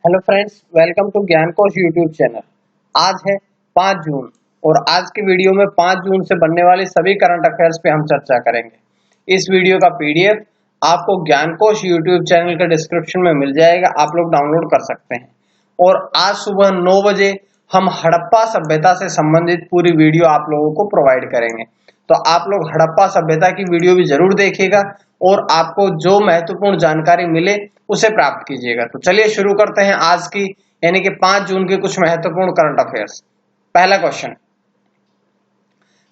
Hello friends, welcome to ज्ञान कोश YouTube channel. आज है 5 जून और आज की वीडियो में 5 जून से बनने वाले सभी करंट अफेयर्स पे हम चर्चा करेंगे। इस वीडियो का पीडीएफ आपको ज्ञान कोश यूट्यूब चैनल के डिस्क्रिप्शन में मिल जाएगा, आप लोग डाउनलोड कर सकते हैं। और आज सुबह 9 बजे हम हड़प्पा सभ्यता से संबंधित पूरी वीडियो आप लोगों को प्रोवाइड करेंगे, तो आप लोग हड़प्पा सभ्यता की वीडियो भी जरूर देखिएगा और आपको जो महत्वपूर्ण जानकारी मिले उसे प्राप्त कीजिएगा। तो चलिए शुरू करते हैं आज की यानी कि 5 जून के कुछ महत्वपूर्ण करंट अफेयर्स। पहला क्वेश्चन,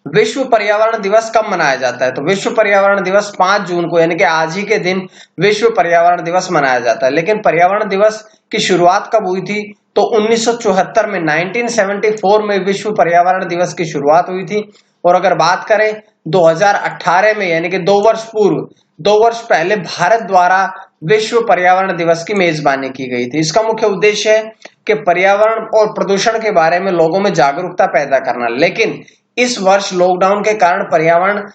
विश्व पर्यावरण दिवस कब मनाया जाता है? तो विश्व पर्यावरण दिवस 5 जून को यानी कि आज ही के दिन विश्व पर्यावरण दिवस मनाया जाता है। लेकिन पर्यावरण दिवस की शुरुआत कब हुई थी? तो 1974 में 1974 में विश्व पर्यावरण दिवस की शुरुआत हुई थी। और अगर बात करें 2018 में यानी कि 2 वर्ष पूर्व, 2 वर्ष पहले भारत द्वारा विश्व पर्यावरण दिवस की मेजबानी की गई थी। इसका मुख्य उद्देश्य है कि पर्यावरण और प्रदूषण के बारे में लोगों में जागरूकता पैदा करना। लेकिन इस वर्ष लॉकडाउन के कारण पर्यावरण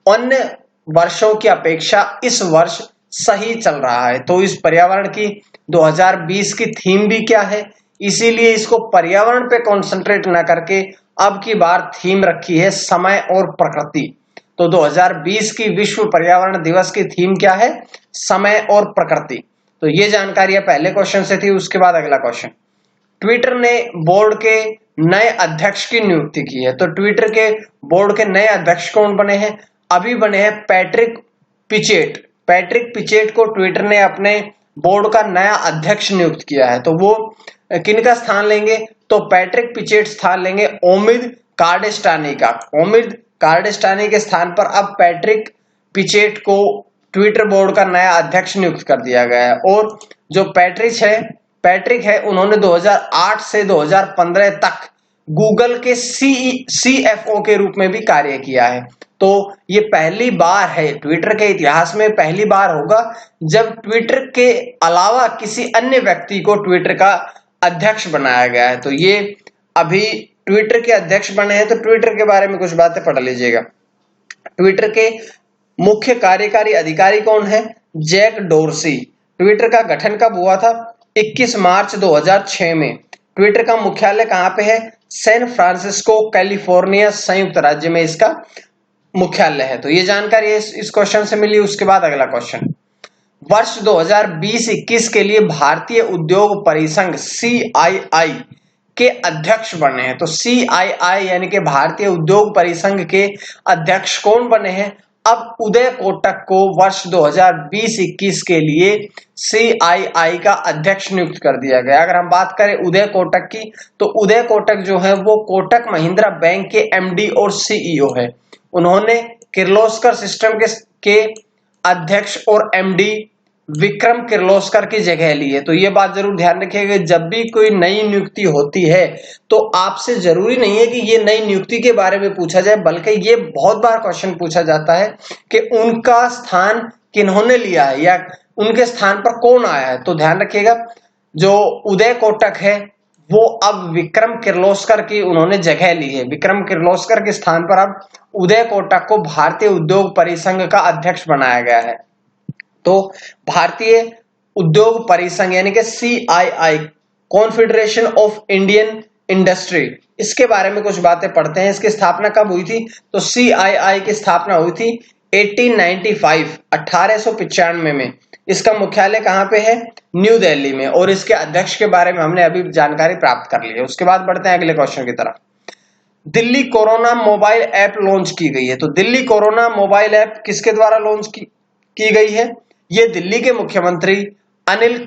अन्य वर्षों की अपेक्षा इस वर्ष सही चल रहा है। तो इस पर्यावरण की 2020 की थीम भी क्या है, इसीलिए इसको पर्यावरण पे कंसंट्रेट न करके अब की बार थीम रखी है समय और प्रकृति। तो 2020 की विश्व पर्यावरण दिवस की थीम क्या है? समय और प्रकृति। तो ये जानकारी पहले क्वेश्चन से थी। उसके बाद अगला क्वेश्चन, ट्विटर ने बोर्ड के नए अध्यक्ष की नियुक्ति की है। तो ट्विटर के बोर्ड के नए अध्यक्ष कौन बने हैं? अभी बने हैं पैट्रिक पिचेट। पैट्रिक पिचेट को ट्विटर ने अपने बोर्ड का नया अध्यक्ष नियुक्त किया है। तो वो किनका स्थान लेंगे? तो पैट्रिक पिचेट स्थान लेंगे ओमिद कार्डेस्टानी का। ओमिद कार्डेस्टानी के स्थान पर अब पैट्रिक पिचेट को ट्विटर बोर्ड का नया अध्यक्ष नियुक्त कर दिया गया है। और जो पैट्रिक है उन्होंने 2008 से 2015 तक गूगल के सीएफओ के रूप में भी कार्य किया है। तो ये पहली बार है, ट्विटर के इतिहास में पहली बार होगा जब ट्विटर के अलावा किसी अन्य व्यक्ति को ट्विटर का अध्यक्ष बनाया गया है। तो ये अभी ट्विटर के अध्यक्ष बने हैं। तो ट्विटर के बारे में कुछ बातें पढ़ लीजिएगा। ट्विटर के मुख्य कार्यकारी अधिकारी कौन है? Jack dorsi. ट्विटर का गठन कब हुआ था? 21 मार्च 2006 में। ट्विटर का मुख्यालय कहां पे है? सैन फ्रांसिस्को कैलिफोर्निया संयुक्त राज्य में इसका मुख्यालय है। तो ये जानकारी इस क्वेश्चन से मिली। उसके बाद अगला क्वेश्चन, वर्ष 2020-21 के लिए भारतीय उद्योग परिसंघ CII के अध्यक्ष बने हैं। तो CII यानी कि भारतीय उद्योग परिसंघ के अध्यक्ष कौन बने हैं? अब उदय कोटक को वर्ष 2020-21 के लिए CII का अध्यक्ष नियुक्त कर दिया गया। अगर हम बात करें उदय कोटक की, तो उदय कोटक जो है वो कोटक महिंद्रा बैंक के MD और CEO है। उन्होंने किर्लोस्कर सिस्टम के अध्यक्ष और MD विक्रम किर्लोस्कर की जगह ली है। तो ये बात जरूर ध्यान रखिएगा, जब भी कोई नई नियुक्ति होती है तो आपसे जरूरी नहीं है कि ये नई नियुक्ति के बारे में पूछा जाए, बल्कि ये बहुत बार क्वेश्चन पूछा जाता है कि उनका स्थान किन्होंने लिया है या उनके स्थान पर कौन आया है। तो ध्यान रखिएगा, जो उदय कोटक है वो अब विक्रम किर्लोस्कर की उन्होंने जगह ली है। विक्रम किर्लोस्कर के स्थान पर अब उदय कोटक को भारतीय उद्योग परिसंघ का अध्यक्ष बनाया गया है। तो भारतीय उद्योग परिसंघ यानी कि CII, confederation of Indian industry, इसके बारे में कुछ बातें पढ़ते हैं। इसकी स्थापना कब हुई थी? तो CII की स्थापना हुई थी 1895 में। इसका मुख्यालय कहां पे है? न्यू दिल्ली में। और इसके अध्यक्ष के बारे में हमने अभी जानकारी प्राप्त कर ली है। उसके बाद बढ़ते हैं अगले क्वेश्चन की तरफ। Delhi corona mobile app launch की गई है। तो दिल्ली कोरोना मोबाइल ऐप किसके द्वारा लॉन्च की गई है? ये दिल्ली के मुख्यमंत्री अरविंद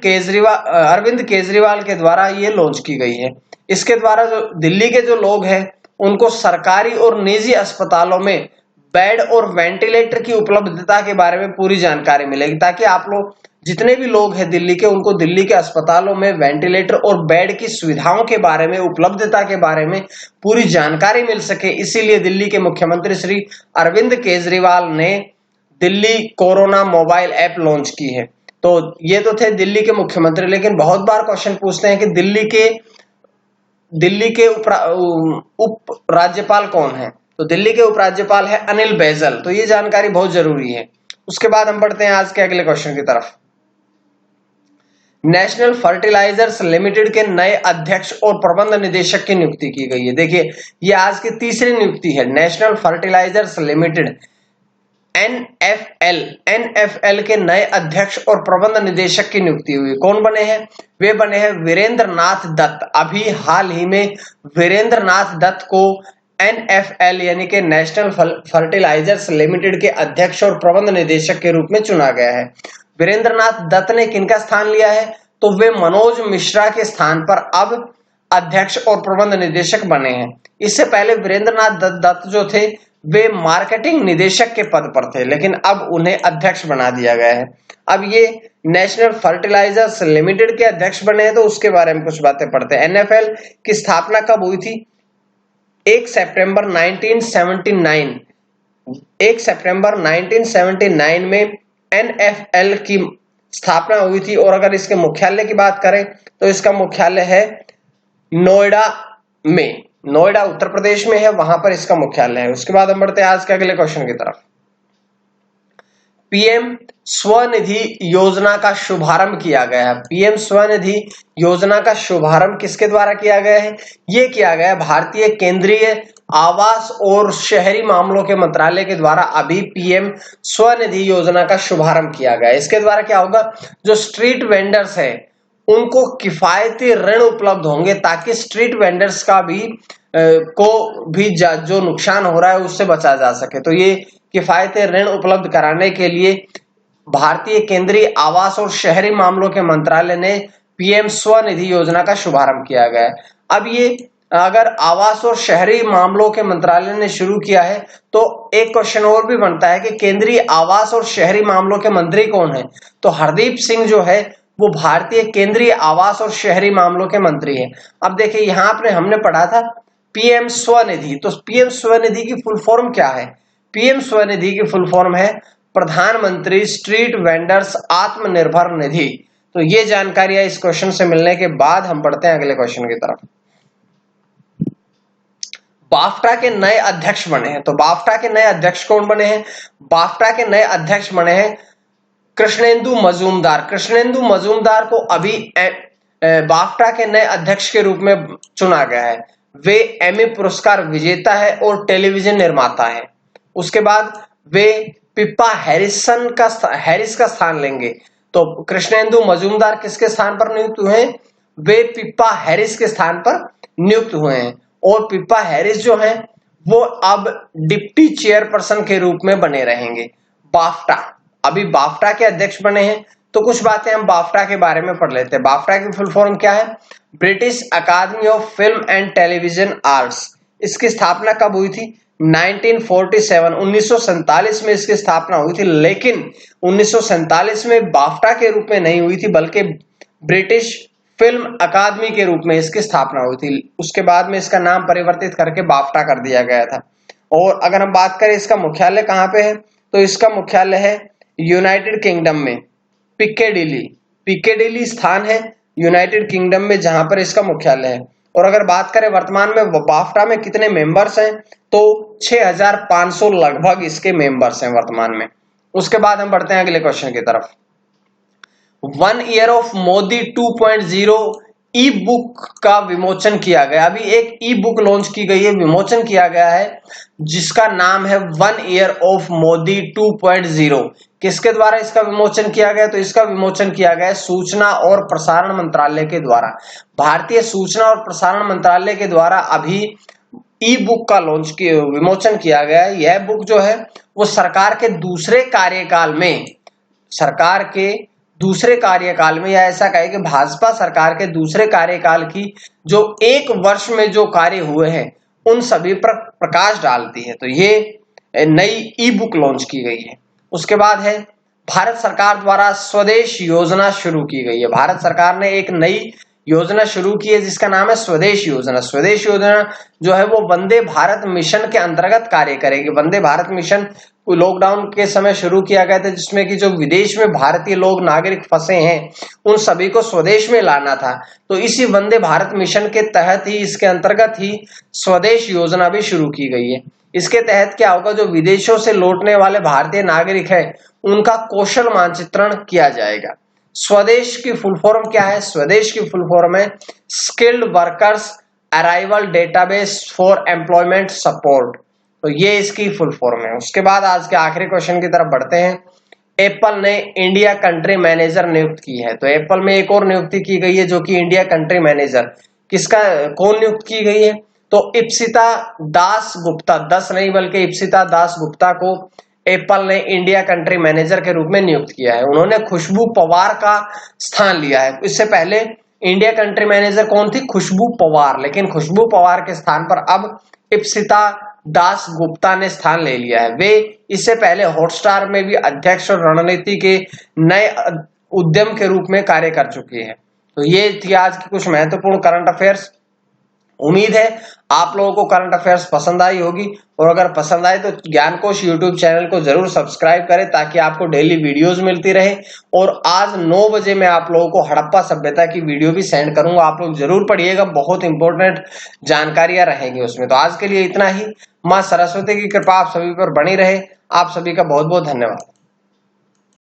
केजरीवाल के द्वारा ये लॉन्च की गई है। इसके द्वारा जो दिल्ली के जो लोग हैं उनको सरकारी और निजी अस्पतालों में बेड और वेंटिलेटर की उपलब्धता के बारे में पूरी जानकारी मिलेगी, ताकि आप लोग जितने भी लोग हैं दिल्ली के, उनको दिल्ली के अस्पतालों में वेंटिलेटर और बेड की सुविधाओं के बारे में, उपलब्धता के बारे में पूरी जानकारी मिल सके। इसीलिए दिल्ली के मुख्यमंत्री श्री अरविंद केजरीवाल ने Delhi corona mobile app launch की है। तो ये तो थे दिल्ली के मुख्यमंत्री, लेकिन बहुत बार क्वेश्चन पूछते हैं कि दिल्ली के उप राज्यपाल कौन है? तो दिल्ली के उपराज्यपाल है अनिल बैजल। तो ये जानकारी बहुत जरूरी है। उसके बाद हम बढ़ते हैं आज के अगले क्वेश्चन की तरफ। नेशनल फर्टिलाइजर्स लिमिटेड के नए अध्यक्ष और प्रबंध निदेशक की नियुक्ति की गई है। देखिए ये आज की तीसरी नियुक्ति है। नेशनल फर्टिलाइजर्स लिमिटेड एनएफएल के नए अध्यक्ष और प्रबंध निदेशक की नियुक्ति हुई। कौन बने हैं? वे बने हैं वीरेंद्र नाथ दत्त। अभी हाल ही में वीरेंद्र नाथ दत्त को एनएफएल यानी कि नेशनल फर्टिलाइजर्स लिमिटेड के अध्यक्ष और प्रबंध निदेशक के रूप में चुना गया है। वीरेंद्र नाथ दत्त ने किनका स्थान लिया है? तो वे मनोज मिश्रा के स्थान पर अब अध्यक्ष और प्रबंध निदेशक बने हैं। इससे पहले वीरेंद्र नाथ दत्त जो थे वे मार्केटिंग निदेशक के पद पर थे, लेकिन अब उन्हें अध्यक्ष बना दिया गया है। अब ये नेशनल फर्टिलाइजर्स लिमिटेड के अध्यक्ष बने हैं, तो उसके बारे में कुछ बातें पढ़ते हैं। एनएफएल की स्थापना कब हुई थी? 1 सितंबर 1979 में एनएफएल की स्थापना हुई थी। और अगर इसके मुख्यालय की बात करें तो इसका मुख्यालय है नोएडा में, नोएडा उत्तर प्रदेश में है, वहां पर इसका मुख्यालय है। उसके बाद हम बढ़ते हैं आज के अगले क्वेश्चन की तरफ। पीएम स्वनिधि योजना का शुभारंभ किया गया है। पीएम स्वनिधि योजना का शुभारंभ किसके द्वारा किया गया है? यह किया गया भारतीय केंद्रीय आवास और शहरी मामलों के मंत्रालय के द्वारा अभी पीएम स्वनिधि योजना का शुभारंभ किया गया है। इसके द्वारा क्या होगा? जो स्ट्रीट वेंडर्स है उनको किफायती ऋण उपलब्ध होंगे, ताकि स्ट्रीट वेंडर्स का भी जो नुकसान हो रहा है उससे बचा जा सके। तो ये किफायती ऋण उपलब्ध कराने के लिए भारतीय केंद्रीय आवास और शहरी मामलों के मंत्रालय ने पीएम स्वनिधि योजना का शुभारंभ किया गया है। अब ये अगर आवास और शहरी मामलों के मंत्रालय ने शुरू किया है तो एक क्वेश्चन और भी बनता है कि केंद्रीय आवास और शहरी मामलों के मंत्री कौन है? तो हरदीप सिंह जो है वो भारतीय केंद्रीय आवास और शहरी मामलों के मंत्री है। अब देखिए यहाँ पे हमने पढ़ा था पीएम स्वनिधि, तो पीएम स्वनिधि की फुल फॉर्म क्या है? पीएम स्वनिधि की फुल फॉर्म है प्रधानमंत्री स्ट्रीट वेंडर्स आत्मनिर्भर निधि। तो ये जानकारियां इस क्वेश्चन से मिलने के बाद हम बढ़ते हैं अगले क्वेश्चन की तरफ। बाफ्टा के नए अध्यक्ष बने हैं। तो बाफ्टा के नए अध्यक्ष कौन बने हैं? बाफ्टा के नए अध्यक्ष बने हैं कृष्णेंदु मजूमदार। कृष्णेंदु मजूमदार को अभी बाफ्टा के नए अध्यक्ष के रूप में चुना गया है। वे एमी पुरस्कार विजेता है और टेलीविजन निर्माता है। उसके बाद वे पिप्पा हैरिस का स्थान लेंगे। तो कृष्णेंदु मजूमदार किसके स्थान पर नियुक्त हुए हैं? वे पिप्पा हैरिस के स्थान पर नियुक्त हुए हैं। और पिप्पा हैरिस जो हैं वो अब डिप्टी चेयरपर्सन के रूप में बने रहेंगे। बाफ्टा अभी बाफ्टा के अध्यक्ष बने हैं। तो कुछ बातें हम बाफ्टा के बारे में पढ़ लेते हैं। बाफ्टा की फुल फॉर्म क्या है? British Academy of Film and Television Arts. इसकी स्थापना कब हुई थी? 1947 में इसकी स्थापना हुई थी, लेकिन 1947 में बाफ्टा के रूप में नहीं हुई थी, बल्कि ब्रिटिश फिल्म अकादमी के रूप में इसकी स्थापना हुई थी। उसके बाद में इसका नाम परिवर्तित करके बाफ्टा कर दिया गया था। और अगर हम बात करें इसका मुख्यालय कहाँ पे है, तो इसका मुख्यालय है यूनाइटेड किंगडम में, पिकेडिली स्थान है यूनाइटेड किंगडम में, जहां पर इसका मुख्यालय है। और अगर बात करें वर्तमान में बाफ्टा में कितने मेंबर्स हैं, तो 6500 लगभग इसके मेंबर्स हैं वर्तमान में। उसके बाद हम बढ़ते हैं अगले क्वेश्चन की तरफ। 1 year of Modi 2.0 E book का विमोचन किया गया। अभी एक ई बुक लॉन्च की गई है, विमोचन किया गया है, जिसका नाम है 1 ईयर ऑफ मोदी 2.0। किसके द्वारा इसका विमोचन किया गया? तो इसका विमोचन किया गया सूचना और प्रसारण मंत्रालय के द्वारा। भारतीय सूचना और प्रसारण मंत्रालय के द्वारा अभी ई बुक का विमोचन किया गया है। यह बुक जो है वो सरकार के दूसरे कार्यकाल में या ऐसा कहे कि भाजपा सरकार के दूसरे कार्यकाल की जो 1 वर्ष में जो कार्य हुए हैं उन सभी पर प्रकाश डालती है। तो ये नई ई बुक लॉन्च की गई है। उसके बाद है भारत सरकार द्वारा स्वदेश योजना शुरू की गई है। भारत सरकार ने एक नई योजना शुरू की है जिसका नाम है स्वदेश योजना। स्वदेश योजना जो है वो वंदे भारत मिशन के अंतर्गत कार्य करेगी। वंदे भारत मिशन लॉकडाउन के समय शुरू किया गया था, जिसमें कि जो विदेश में भारतीय लोग नागरिक फंसे हैं उन सभी को स्वदेश में लाना था। तो इसी वंदे भारत मिशन के तहत ही, इसके अंतर्गत ही स्वदेश योजना भी शुरू की गई है। इसके तहत क्या होगा, जो विदेशों से लौटने वाले भारतीय नागरिक है उनका कौशल मानचित्रण किया जाएगा। स्वदेश की फुल फॉर्म क्या है? स्वदेश की फुल फॉर्म है skilled workers arrival database for employment support. तो ये इसकी फुल फॉर्म है। उसके बाद आज के आखिरी क्वेश्चन की तरफ बढ़ते हैं। एप्पल ने इंडिया कंट्री मैनेजर नियुक्त की है। तो एप्पल में एक और नियुक्ति की गई है जो कि इंडिया कंट्री मैनेजर, किसका, कौन नियुक्त की गई है? तो इप्सिता दास गुप्ता, 10 नहीं बल्कि इप्सिता दास गुप्ता को एप्पल ने इंडिया कंट्री मैनेजर के रूप में नियुक्त किया है। उन्होंने खुशबू पवार का स्थान लिया है। इससे पहले इंडिया कंट्री मैनेजर कौन थी? खुशबू पवार, लेकिन खुशबू पवार के स्थान पर अब इप्सिता दास गुप्ता ने स्थान ले लिया है। वे इससे पहले हॉटस्टार में भी अध्यक्ष और रणनीति के नए उद्यम के रूप में कार्य कर चुकी है। तो ये थी आज की कुछ महत्वपूर्ण करंट अफेयर्स। उम्मीद है आप लोगों को करंट अफेयर्स पसंद आई होगी, और अगर पसंद आए तो ज्ञानकोश यूट्यूब चैनल को जरूर सब्सक्राइब करें ताकि आपको डेली वीडियोस मिलती रहे। और आज 9 बजे मैं आप लोगों को हड़प्पा सभ्यता की वीडियो भी सेंड करूंगा, आप लोग जरूर पढ़िएगा, बहुत इंपॉर्टेंट जानकारियां रहेंगी उसमें। तो आज के लिए इतना ही। मां सरस्वती की कृपा आप सभी पर बनी रहे। आप सभी का बहुत बहुत धन्यवाद।